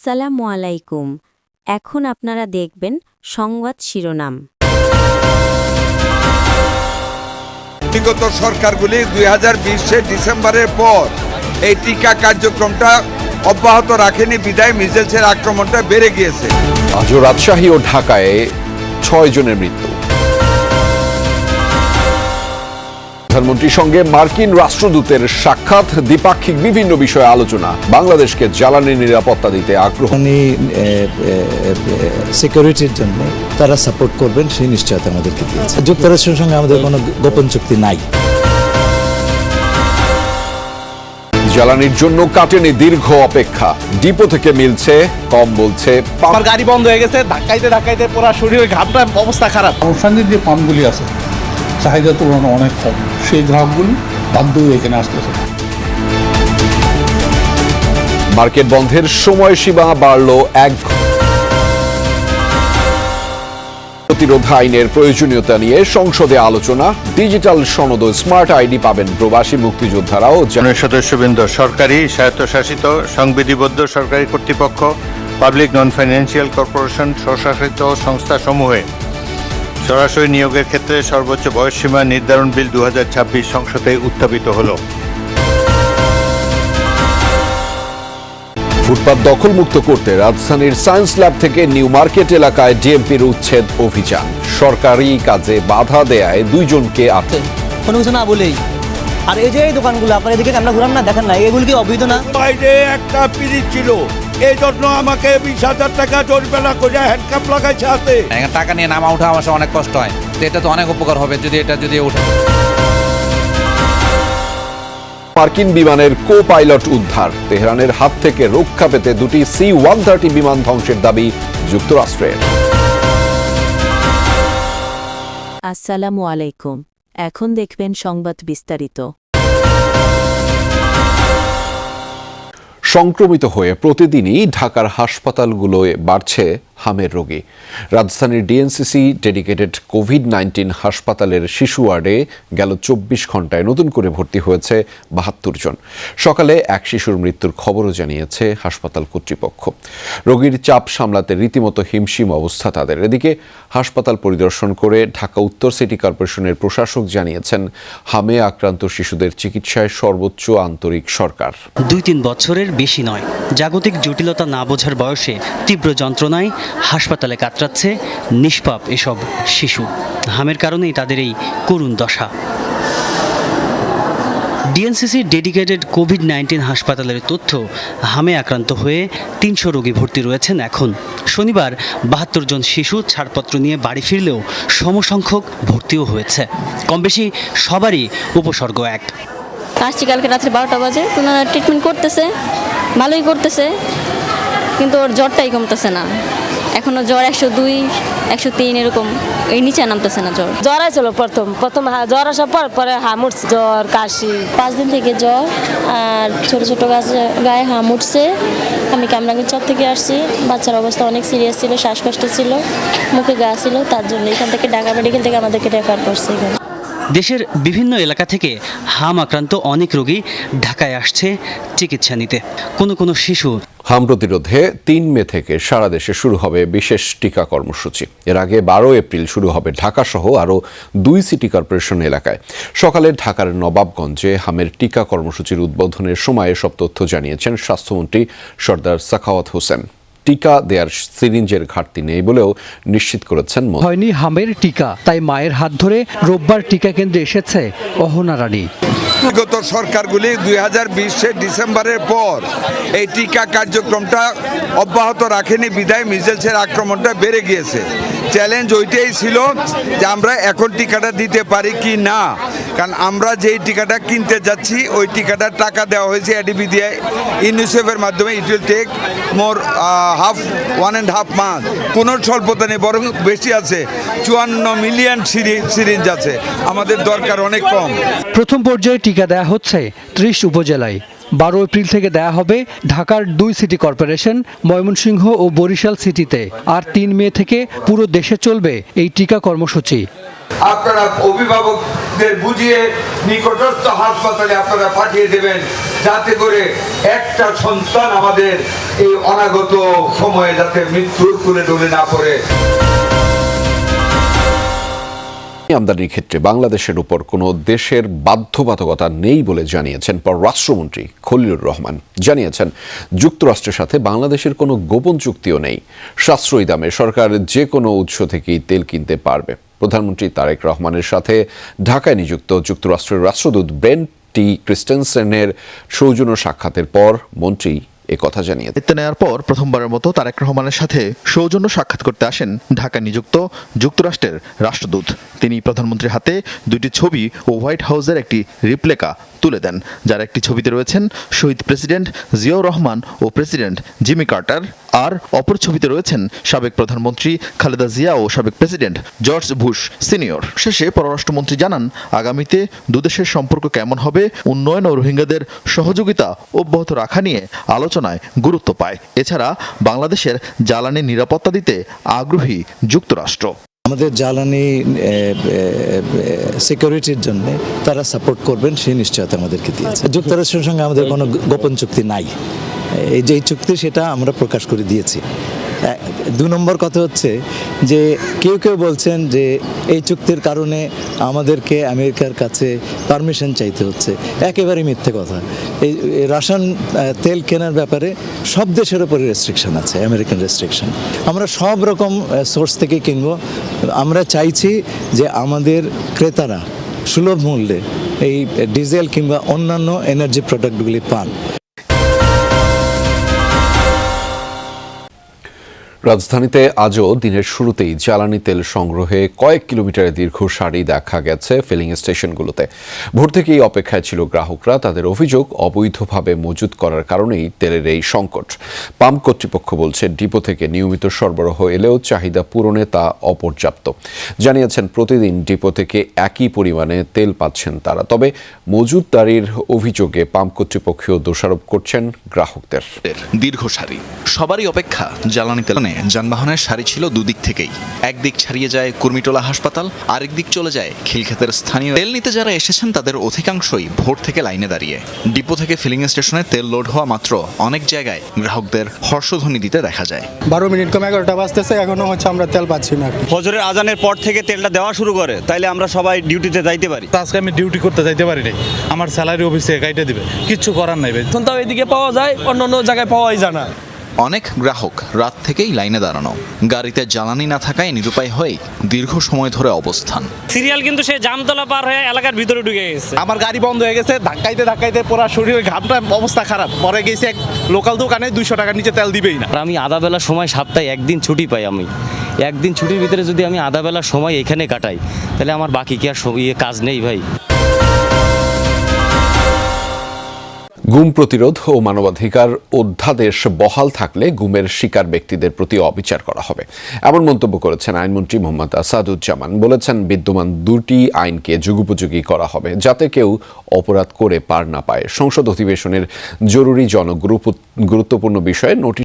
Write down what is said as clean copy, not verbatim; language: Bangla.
আসসালামু আলাইকুম। এখন আপনারা দেখবেন সংবাদ শিরোনাম। বিগত সরকারগুলি 2020 ডিসেম্বরের পর এই টিকা কার্যক্রমটা অব্যাহত রাখেনি, বিদায় মিজেলসের আক্রমণটা বেড়ে গিয়েছে। আজও রাজশাহী ও ঢাকায় 6 জনের মৃত্যু। প্রধানমন্ত্রীর সঙ্গে মার্কিন রাষ্ট্রদূতের সাক্ষাৎ, দ্বিপাক্ষিক বিভিন্ন বিষয়ে আলোচনা, বাংলাদেশকে জ্বালানি নিরাপত্তা দিতে আগ্রহ। সিকিউরিটির জন্য তারা সাপোর্ট করবেন সেই নিশ্চয়তা আমাদেরকে দিয়েছে। যুক্তরাষ্ট্রের সঙ্গে আমাদের কোনো গোপন চুক্তি নাই। জ্বালানির জন্য কাটেনি দীর্ঘ অপেক্ষা, ডিপো থেকে মিলছে কম বলছে। আমার গাড়ি বন্ধ হয়ে গেছে, ধাক্কাইতে ধাক্কাইতে পুরো শরীরে ঘামটা অবস্থা খারাপ। আনুষঙ্গিক যে পাম্পগুলি আছে চাহিদার তুলনায় অনেক কম, সেই গ্রাহকগুলি বাধ্য হয়ে এখানে আসতেছে। মার্কেট বন্ধের সময়সীমা বাড়ল 1 প্রতিরোধ আইনের প্রয়োজনীয়তা নিয়ে সংসদে আলোচনা, ডিজিটাল সনদ ও স্মার্ট আইডি পাবেন প্রবাসী মুক্তিযোদ্ধারাও। সদস্যবৃন্দ, সরকারি, স্বায়ত্তশাসিত, সংবিধিবদ্ধ সরকারি কর্তৃপক্ষ, পাবলিক নন ফাইন্যান্সিয়াল কর্পোরেশন, স্বশাসিত সংস্থাসমূহে সরাসরি নিয়োগের ক্ষেত্রে সর্বোচ্চ বয়সসীমা নির্ধারণ বিল 2026 সংসদে উত্থাপিত হল। ফুটপাত দখলমুক্ত করতে রাজধানীর সায়েন্স ল্যাব থেকে নিউ মার্কেট এলাকায় ডিএমপির উচ্ছেদ অভিযান, সরকারি কাজে বাধা দেয়ায় 2 জনকে আটক। কোনো কিছু না বলেই আর এই যে এই দোকানগুলো আপনার এদিকে আমরা ঘুরাম না, দেখেন না, এগুলো কি অবৈধ না? বাইরে একটা পিরিচ ছিল, এই জন্য আমাকে 20,000 টাকা জরিমানা করে হ্যান্ডকাপ লাগাইছে হাতে। টাকা নিয়ে নামা ওঠা আমার অনেক কষ্ট হয়, তো এটা তো অনেক উপকার হবে যদি ওঠে। মার্কিন বিমানের কো পাইলট উদ্ধার, তেহরানের হাত থেকে রক্ষা পেতে 2টি C-130 বিমান ধ্বংসের দাবি যুক্তরাষ্ট্রের। আসসালামু আলাইকুম। এখন দেখবেন সংবাদ বিস্তারিত। সংক্রমিত হয়ে প্রতিদিনই ঢাকার হাসপাতালগুলোয় বাড়ছে হামের রোগী। রাজধানীর ডিএনসিসি ডেডিকেটেড কোভিড-19 হাসপাতালের শিশু ওয়ার্ডে গেল 24 ঘন্টায় নতুন করে ভর্তি হয়েছে 72 জন। সকালে এক শিশুর মৃত্যুর খবরও জানিয়েছে হাসপাতাল কর্তৃপক্ষ। রোগীর চাপ সামলাতে রীতিমতো হিমশিম অবস্থা তাদের। এদিকে হাসপাতাল পরিদর্শন করে ঢাকা উত্তর সিটি কর্পোরেশনের প্রশাসক জানিয়েছেন, হামে আক্রান্ত শিশুদের চিকিৎসায় সর্বোচ্চ আন্তরিক সরকার। 2-3 বছরের বেশি নয়, জাগতিক জটিলতা না বোঝার বয়সে তীব্র যন্ত্রণায় হাসপাতালে কাতরাচ্ছে নিষ্পাপ এসব শিশু। হামের কারণেই তাদের এই করুণ দশা। ডিএনসিসি ডেডিকেটেড কোভিড-19 হাসপাতালের তথ্য, হামে আক্রান্ত হয়ে 300 রোগী ভর্তি রয়েছেন এখন। শনিবার 72 জন শিশু ছাড়পত্র নিয়ে বাড়ি ফিরলেও সমসংখ্যক ভর্তিও হয়েছে। কমবেশি সবারই উপসর্গ এক। আসছি কালকে রাত্রে 12টা বাজে, ওনারা ট্রিটমেন্ট করতেছে, ভালোই করতেছে, কিন্তু ওর জ্বরটাই কমতেছে না। এখনও জ্বর 102, 103 এরকম, এই নিচে নামতেছে না জ্বর। জ্বর আসলো প্রথম জ্বর আসার পরে হাম উঠছে, জ্বর কাশি। 5 দিন থেকে জ্বর আর ছোট ছোট গায়ে হাম উঠছে। আমি কামরাঙ্গীর চর থেকে আসছি, বাচ্চার অবস্থা অনেক সিরিয়াস ছিল, শ্বাসকষ্ট ছিল, মুখে গা ছিল, তার জন্য এখান থেকে ঢাকা মেডিকেল থেকে আমাদেরকে রেফার করছে। এখানে দেশের বিভিন্ন এলাকা থেকে হাম আক্রান্ত অনেক রোগী ঢাকায় আসছে চিকিৎসা নিতে। কোনো শিশু। হাম প্রতিরোধে 3 মে থেকে সারা দেশে শুরু হবে বিশেষ টিকা কর্মসূচি। এর আগে 12 এপ্রিল শুরু হবে ঢাকাসহ আরও 2 সিটি কর্পোরেশন এলাকায়। সকালে ঢাকার নবাবগঞ্জে হামের টিকা কর্মসূচির উদ্বোধনের সময় এসব তথ্য জানিয়েছেন স্বাস্থ্যমন্ত্রী সরদার সাখাওয়াত হোসেন। টিকা দেওয়ার সিরিঞ্জের ঘাটতি নেই বলেও নিশ্চিত করেছেন। হয়নি হামের টিকা, তাই মায়ের হাত ধরে রোববার টিকা কেন্দ্রে এসেছে অহনা রানী। বিগত সরকারগুলি 2020 ডিসেম্বরের পর এই টিকা কার্যক্রমটা অব্যাহত রাখেনি, বিদায় মিজেলসের আক্রমণটা বেড়ে গিয়েছে। চ্যালেঞ্জ ওইটাই ছিল যে আমরা এখন টিকাটা দিতে পারি কি না, কারণ আমরা যেই টিকাটা কিনতে যাচ্ছি ওই টিকাটার টাকা দেওয়া হয়েছে এডিবি দিয়ে, ইউনিসেফের মাধ্যমে। It will take more 1.5 month. কোনো স্বল্পতা নেই, বরং বেশি আছে। 54 মিলিয়ন সিরিঞ্জ আছে, আমাদের দরকার অনেক কম। প্রথম পর্যায়ে টিকা দেওয়া হচ্ছে 30 উপজেলায়। 12 এপ্রিল থেকে দেয়া হবে ঢাকার 2 সিটি কর্পোরেশন, ময়মনসিংহ ও বরিশাল সিটিতে। আর 3 মে থেকে পুরো দেশে চলবে এই টিকা কর্মসূচি। আপনারা অভিভাবকদের বুঝিয়ে নিকটস্থ হাসপাতালে আপনারা পাঠিয়ে দেবেন, যাতে করে একটা সন্তান আমাদের এই অনাগত সময়ে যাতে মৃত্যুর কুলে ডলে না পড়ে। আমদানির ক্ষেত্রে বাংলাদেশের উপর কোনো দেশের বাধ্যবাধকতা নেই বলে জানিয়েছেন পররাষ্ট্রমন্ত্রী খলিলুর রহমান। জানিয়েছেন যুক্তরাষ্ট্রের সাথে বাংলাদেশের কোনো গোপন চুক্তিও নেই। সাশ্রয়ী দামে সরকার যে কোনো উৎস থেকেই তেল কিনতে পারবে। প্রধানমন্ত্রী তারেক রহমানের সাথে ঢাকায় নিযুক্ত যুক্তরাষ্ট্রের রাষ্ট্রদূত ব্রেন্ট টি ক্রিস্টেনসেনের সৌজন্য সাক্ষাতের পর মন্ত্রী কথা জানিয়েছেন। দায়িত্ব নেওয়ার পর প্রথমবারের মতো তারেক রহমানের সাথে সৌজন্য সাক্ষাৎ করতে আসেন ঢাকায় নিযুক্ত যুক্তরাষ্ট্রের রাষ্ট্রদূত। তিনি প্রধানমন্ত্রীর হাতে 2টি ছবি ও হোয়াইট হাউসের একটি রিপ্লিকা তুলে দেন, যার একটি ছবিতে রয়েছেন শহীদ প্রেসিডেন্ট জিয়াউর রহমান ও প্রেসিডেন্ট জিমি কার্টার, আর অপর ছবিতে রয়েছেন সাবেক প্রধানমন্ত্রী খালেদা জিয়া ও সাবেক প্রেসিডেন্ট জর্জ বুশ সিনিয়র। শেষে পররাষ্ট্রমন্ত্রী জানান, আগামীতে দুদেশের সম্পর্ক কেমন হবে, উন্নয়ন ও রোহিঙ্গাদের সহযোগিতা অব্যাহত রাখা নিয়ে আলোচনায় গুরুত্ব পায়। এছাড়া বাংলাদেশের জ্বালানি নিরাপত্তা দিতে আগ্রহী যুক্তরাষ্ট্র। আমাদের জ্বালানি সিকিউরিটির জন্য তারা সাপোর্ট করবেন সেই নিশ্চয়তা আমাদেরকে দিয়েছে। যুক্তরাষ্ট্রের সঙ্গে আমাদের কোনো গোপন চুক্তি নাই। এই যে চুক্তি সেটা আমরা প্রকাশ করে দিয়েছি। 2 নম্বর কথা হচ্ছে যে কেউ কেউ বলছেন যে এই চুক্তির কারণে আমাদেরকে আমেরিকার কাছে পারমিশন চাইতে হচ্ছে। একেবারে মিথ্যে কথা। এই রাশিয়ান তেল কেনার ব্যাপারে সব দেশের উপরে রেস্ট্রিকশন আছে, আমেরিকান রেস্ট্রিকশন। আমরা সব রকম সোর্স থেকে কিনবো। আমরা চাইছি যে আমাদের ক্রেতারা সুলভ মূল্যে এই ডিজেল কিংবা অন্যান্য এনার্জি প্রোডাক্টগুলি পান। রাজধানীতে আজও দিনের শুরুতেই জ্বালানি তেল সংগ্রহে কয়েক কিলোমিটারের দীর্ঘ সারি দেখা গেছে ফিলিং স্টেশনগুলোতে। ভোর থেকেই অপেক্ষায় ছিল গ্রাহকরা। তাদের অভিযোগ, অবৈধভাবে মজুত করার কারণেই তেলের এই সংকট। পাম্প কর্তৃপক্ষ বলছে, ডিপো থেকে নিয়মিত সরবরাহ এলেও চাহিদা পূরণে তা অপর্যাপ্ত। জানিয়েছেন, প্রতিদিন ডিপো থেকে একই পরিমাণে তেল পাচ্ছেন তারা। তবে মজুতদারির অভিযোগে পাম্প কর্তৃপক্ষও দোষারোপ করছেন গ্রাহকদের। দীর্ঘ সারি, সবারই অপেক্ষা জ্বালানি তেল। যানবাহনের সারি ছিল দুদিক থেকেই। একদিক ছাড়িয়ে যায় কুর্মিটোলা হাসপাতাল, আরেক দিক চলে যায় খিলক্ষেতের স্থানীয়। তেল নিতে যারা এসেছেন তাদের অধিকাংশই ভোর থেকে লাইনে দাঁড়িয়ে। ডিপো থেকে ফিলিং স্টেশনে তেল লোড হওয়া মাত্র অনেক জায়গায় গ্রাহকদের হর্ষধ্বনি দিতে দেখা যায়। 12 মিনিট কম 11টা বাজতেছে, এখনো হচ্ছে আমরা তেল পাচ্ছি না। ফজরের আজানের পর থেকে তেলটা দেওয়া শুরু করে, তাইলে আমরা সবাই ডিউটিতে যাইতে পারি। আজকে আমি ডিউটি করতে যাইতে পারি নাই, আমার স্যালারি অফিসে কাইটে দিবে, কিচ্ছু করার নাই। এখন তাও এদিকে পাওয়া যায়, অন্য অন্য জায়গায় পাওয়াই যায় না। অনেক গ্রাহক রাত থেকেই লাইনে দাঁড়ানো। গাড়িতে জ্বালানি না থাকায় নিরুপায় হয়ে দীর্ঘ সময় ধরে অবস্থান। সিরিয়াল কিন্তু সে জামতলা পার হয়ে এলাকার ভিতরে ঢুকে গেছে। আমার গাড়ি বন্ধ হয়ে গেছে, ধাক্কাইতে ধাক্কাইতে পুরো শরীরের ঘামটা অবস্থা খারাপ। পরে গেছে এক লোকাল দোকানে 200 টাকার নিচে তেল দিবেই না। আমি আধা বেলা সময়, সপ্তাহে একদিন ছুটি পাই। আমি একদিন ছুটির ভিতরে যদি আমি আধা বেলা সময় এখানে কাটাই, তাহলে আমার বাকি কি আর কাজ নেই ভাই? গুম প্রতিরোধ ও মানবাধিকার অধ্যাদেশ বহাল থাকলে গুমের শিকার ব্যক্তিদের প্রতি অবিচার করা হবে, এমন মন্তব্য করেছেন আইনমন্ত্রী মোহাম্মদ আসাদুজ্জামান। বলেছেন, বিদ্যমান 2টি আইনকে যুগোপযোগী করা হবে, যাতে কেউ অপরাধ করে পার না পায়। সংসদ অধিবেশনের জরুরি গুরুত্বপূর্ণ বিষয়ে নোটিশ